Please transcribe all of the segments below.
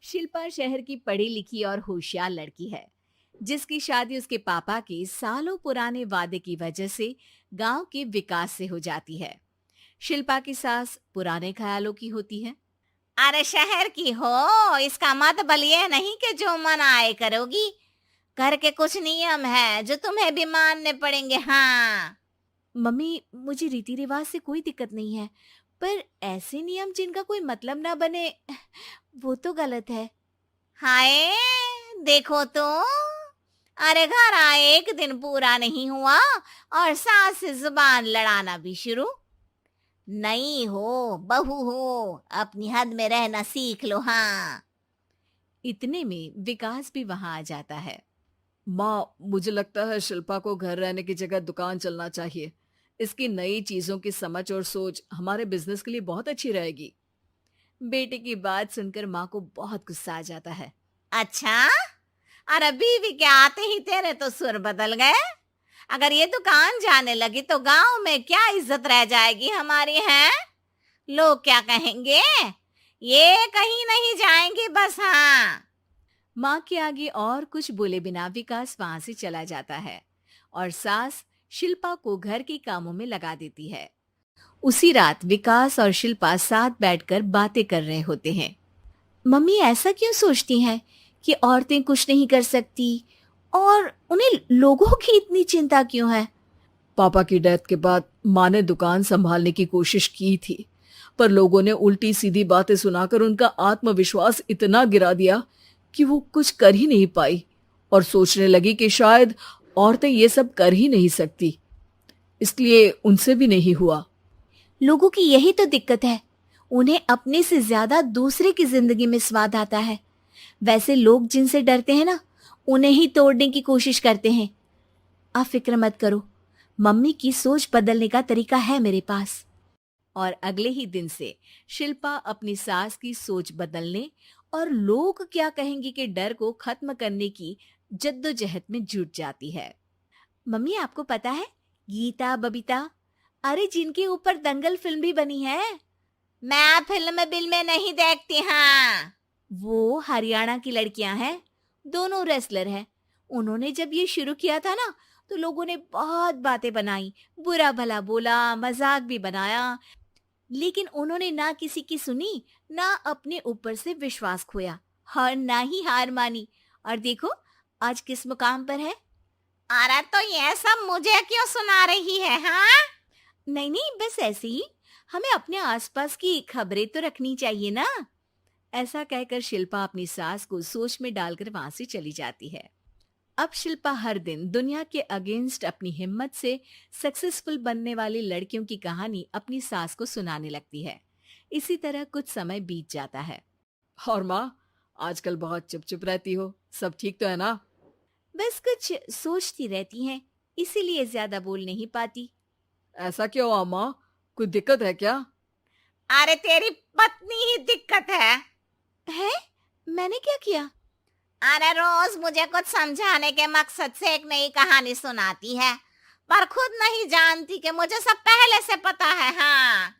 शिल्पा शहर की पढ़ी लिखी और होशियार लड़की है, जिसकी शादी उसके पापा के सालों पुराने वादे की वजह से गांव के विकास से हो जाती है। शिल्पा की सास पुराने ख्यालों की होती है। अरे शहर की हो, इसका मतलब ये नहीं कि जो मन आए करोगी। घर के कुछ नियम है जो तुम्हें भी मानने पड़ेंगे। हाँ। मम्मी, मुझे रीति रिवाज से कोई दिक्कत नहीं है, पर ऐसे नियम जिनका कोई मतलब ना बने, वो तो गलत है। हाय, देखो तो। अरे घर आए एक दिन पूरा नहीं हुआ और सास से जुबान लड़ाना भी शुरू। नहीं हो, बहू हो, अपनी हद में रहना सीख लो। हाँ। इतने में विकास भी वहां आ जाता है। माँ, मुझे लगता है शिल्पा को घर रहने की जगह दुकान चलना चाहिए। इसकी नई चीजों की समझ और सोच हमारे बिजनेस के लिए बहुत अच्छी रहेगी। बेटे की बात सुनकर माँ को बहुत गुस्सा आ जाता है। अच्छा, अरे बीवी के आते ही तेरे तो सुर बदल गए। अगर ये दुकान जाने लगी तो गांव में क्या इज्जत रह जाएगी हमारी है। लोग क्या कहेंगे। ये कहीं नहीं जाएंगी बस। हाँ। माँ के आगे और कुछ बोले बिना विकास वहां से चला जाता है और सास शिल्पा को घर के कामों में लगा देती है। उसी रात विकास और शिल्पा साथ बैठकर बातें कर रहे होते हैं। मम्मी ऐसा क्यों सोचती हैं कि औरतें कुछ नहीं कर सकती, और उन्हें लोगों की इतनी चिंता क्यों है? पापा की डेथ के बाद माँ ने दुकान संभालने की कोशिश की थी, पर लोगों ने उल्टी सीधी बातें सुनाकर उनका आत्मविश्वास इतना गिरा दिया कि वो कुछ कर ही नहीं पाई और सोचने लगी कि शायद औरतें ये सब कर ही नहीं सकती। इसलिए उनसे भी नहीं हुआ। लोगों की यही तो दिक्कत है, उन्हें अपने से ज्यादा दूसरे की जिंदगी में स्वाद आता है। वैसे लोग जिनसे डरते हैं ना, उन्हें ही तोड़ने की कोशिश करते हैं। आप फिक्र मत करो, मम्मी की सोच बदलने का तरीका है मेरे पास। और अगले ही दिन से शिल्पा अपनी सास की सोच बदलने और लोग क्या कहेंगे के डर को खत्म करने की जद्दोजहद में जुट जाती है। मम्मी, आपको पता है, गीता बबीता, अरे जिनके ऊपर दंगल फिल्म भी बनी है, मैं फिल्म बिल में नहीं देखती। हाँ। वो हरियाणा की लड़कियां हैं। दोनों रेसलर हैं। उन्होंने जब ये शुरू किया था ना, तो लोगों ने बहुत बातें बनाई, बुरा भला बोला, मजाक भी बनाया, लेकिन उन्होंने ना किसी की सुनी, ना अपने ऊपर से विश्वास खोया और ना ही हार मानी। और देखो, आज किस मुकाम पर है। अरे तो ये सब मुझे क्यों सुना रही है। हाँ। नहीं नहीं, बस ऐसे ही, हमें अपने आसपास की खबरें तो रखनी चाहिए ना। ऐसा कहकर शिल्पा अपनी सास को सोच में डालकर वहां से चली जाती है। अब शिल्पा हर दिन दुनिया के अगेंस्ट अपनी हिम्मत से सक्सेसफुल बनने वाली लड़कियों की कहानी अपनी सास को सुनाने लगती है। इसी तरह कुछ समय बीत जाता है। और माँ, आजकल बहुत चुप चुप रहती हो, सब ठीक तो है ना? बस कुछ सोचती रहती हैं, इसीलिए ज्यादा बोल नहीं पाती। ऐसा क्यों हुआ माँ? कोई दिक्कत है क्या? अरे तेरी पत्नी ही दिक्कत है। है? मैंने क्या किया? अरे रोज मुझे कुछ समझाने के मकसद से एक नई कहानी सुनाती है, पर खुद नहीं जानती कि मुझे सब पहले से पता है। हाँ।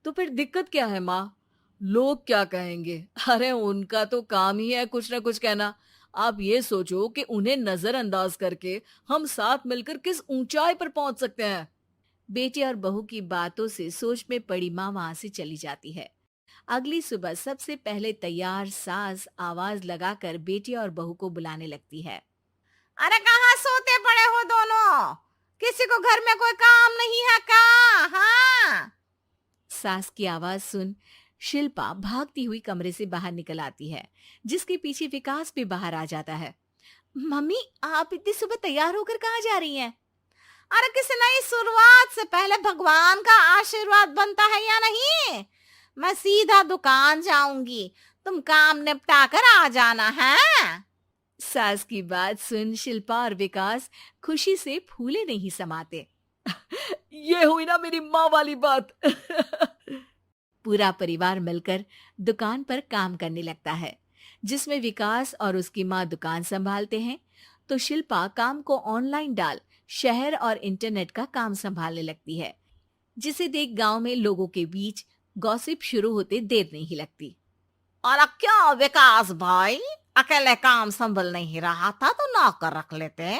तो फिर दिक्कत क्या है माँ? लोग क्या कहेंगे? अरे उनका तो काम ही है कुछ ना कुछ कहना। आप ये सोचो कि उन्हें नजरअंदाज करके हम साथ मिलकर किस ऊंचाई पर पहुंच सकते हैं। बेटे और बहू की बातों से सोच में पड़ी माँ वहां से चली जाती है। अगली सुबह सबसे पहले तैयार सास आवाज लगाकर बेटे और बहू को बुलाने लगती है। अरे कहाँ सोते पड़े हो दोनों? किसी को घर में कोई काम नहीं है क्या? हाँ। सास की आवाज सुन शिल्पा भागती हुई कमरे से बाहर निकल आती है, जिसके पीछे विकास भी बाहर आ जाता है। मम्मी, आप इतनी सुबह तैयार होकर कहाँ जा रही हैं? अरे किसी नई शुरुआत से पहले भगवान का आशीर्वाद बनता है या नहीं? मैं सीधा दुकान जाऊंगी, तुम काम निपटा कर आ जाना है। सास की बात सुन शिल्पा और विकास खुशी से फूले नहीं समाते। ये हुई ना मेरी माँ वाली बात। पूरा परिवार मिलकर दुकान पर काम करने लगता है, जिसमें विकास और उसकी माँ दुकान संभालते हैं, तो शिल्पा काम को ऑनलाइन डाल शहर और इंटरनेट का काम संभालने लगती है, जिसे देख गांव में लोगों के बीच गॉसिप शुरू होते देर नहीं लगती। और क्या विकास भाई, अकेले काम संभल नहीं रहा था तो नौकर रख लेते।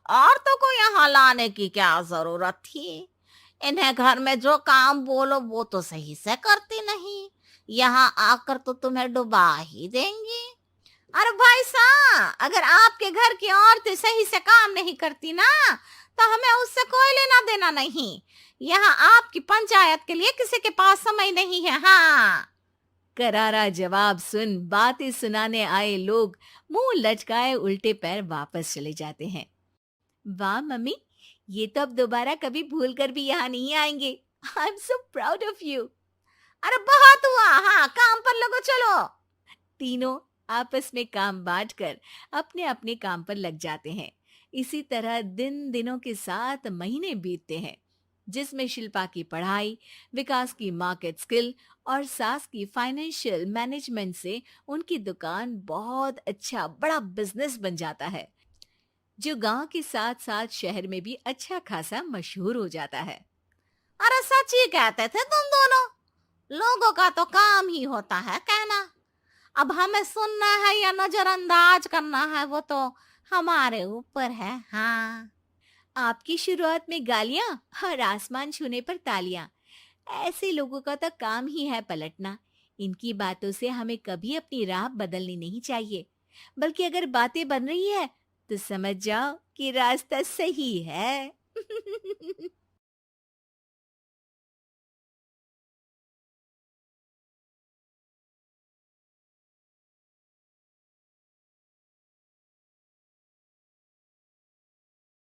और तो को यहाँ लाने की क्या जरूरत थी? इन्हें घर में जो काम बोलो वो तो सही से करती नहीं, यहाँ आकर तो तुम्हें डुबा ही देंगी। अरे भाई साहब, अगर आपके घर की औरतें सही से काम नहीं करती ना, तो हमें उससे कोई लेना देना नहीं। यहाँ आपकी पंचायत के लिए किसी के पास समय नहीं है। हाँ। करारा जवाब सुन बातें सुनाने आए लोग मुंह लटकाए उल्टे पैर वापस चले जाते हैं। वाह मम्मी, ये तो अब दोबारा कभी भूल कर भी यहाँ नहीं आएंगे। I am so proud of you. अरे बहुत हुआ, हाँ काम पर लगो चलो। तीनों आपस में काम बांटकर अपने अपने काम पर लग जाते हैं। इसी तरह दिनों के साथ महीने बीतते हैं, जिसमें शिल्पा की पढ़ाई, विकास की मार्केट स्किल और सास की फाइनेंशियल मैनेजमेंट से उनकी दुकान बहुत अच्छा बड़ा बिजनेस बन जाता है, जो गांव के साथ साथ शहर में भी अच्छा खासा मशहूर हो जाता है। अरे सच ही कहते थे तुम दोनों, लोगों का तो काम ही होता है कहना। अब हमें सुनना है या नजरअंदाज करना है वो तो हमारे ऊपर है। हाँ। आपकी शुरुआत में गालियां और आसमान छूने पर तालियां, ऐसे लोगों का तो काम ही है पलटना। इनकी बातों से हमें कभी अपनी राह बदलनी नहीं चाहिए, बल्कि अगर बातें बन रही है तो समझ जाओ कि रास्ता सही है।